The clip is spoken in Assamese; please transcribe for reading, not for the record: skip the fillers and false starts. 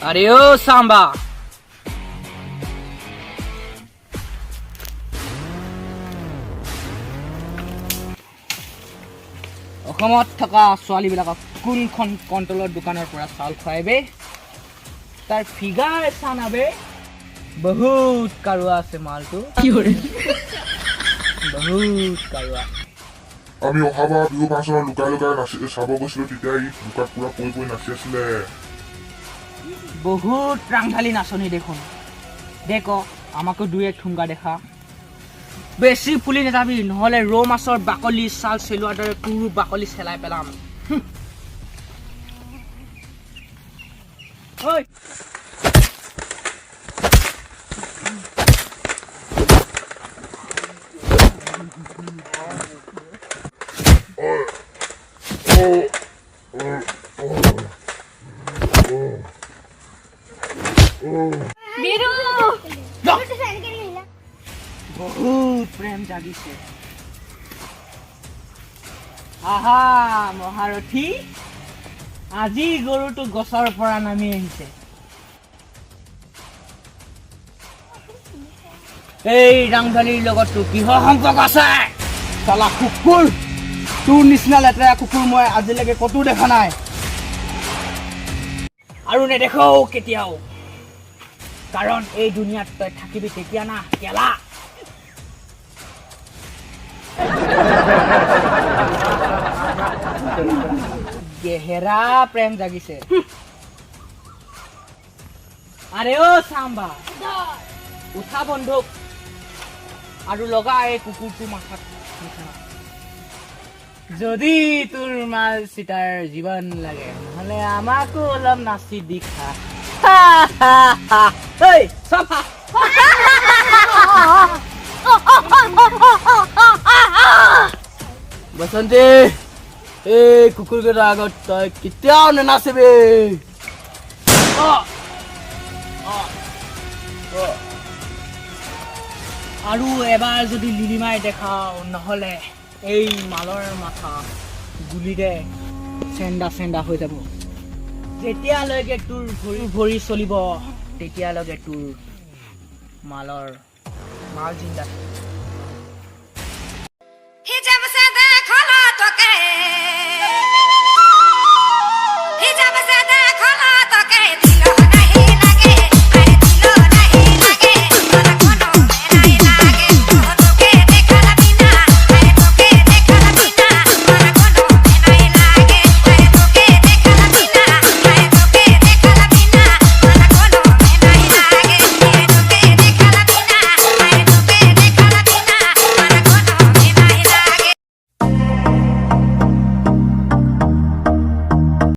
আৰে ও সাম্বা অসমত থকা ছোৱালীবিলাকক কোনখন কণ্ট্ৰলৰ দোকানৰ পৰা চাউল খুৱাইবে তাৰ ফিগাৰ চানাবে বহুত কাৰুৱা আছে মালটো কি কৰে বহুত কাৰুৱা আমি অহাবাৰ বিহু ফাংচনত লুকাই লুকাই চাব গৈছিলো তেতিয়া ই লুকাত পুৰা পৰি নাচি আছিলে বহুত ৰাংঢালী নাচনি দেখোন দেখ আমাকো দুই এক ঠুংগা দেখা বেছি ফুলি নেযাবি নহ'লে ৰৌ মাছৰ বাকলি চাল চেলোৱাৰ দৰে তোৰো বাকলি চেলাই পেলাম ঐ বহুত প্ৰেম জাগিছে আহা মহাৰথী আজি গৰুটো গছৰ পৰা নামি আহিছে এই ৰাংঢালীৰ লগত তোৰ কিহৰ সম্পৰ্ক আছে চালা কুকুৰ তোৰ নিচিনা লেতেৰা কুকুৰ মই আজিলৈকে ক'তো দেখা নাই আৰু নেদেখও কেতিয়াও কাৰণ এই দুনিয়াত তই থাকিবি তেতিয়া না কেলা গেহেৰা প্ৰেম জাগিছে আৰে ও সাম্বা উঠা বন্ধুক আৰু লগা এই কুকুৰটো মাথাত যদি তোৰ মাল চিতাৰ জীৱন লাগে নহ'লে আমাকো অলপ নাচি দিখা এই চফা বসন্তী এই কুকুৰকেইটাৰ আগত তই কেতিয়াও নেনাচিবি আৰু এবাৰ যদি লিলিমাই দেখাও নহ'লে এই মালৰ মাথা গুলিৰে চেণ্ডা চেণ্ডা হৈ যাব যেতিয়ালৈকে তোৰ ভৰি ভৰি চলিব তেতিয়ালৈকে তোৰ মাল জিন্দা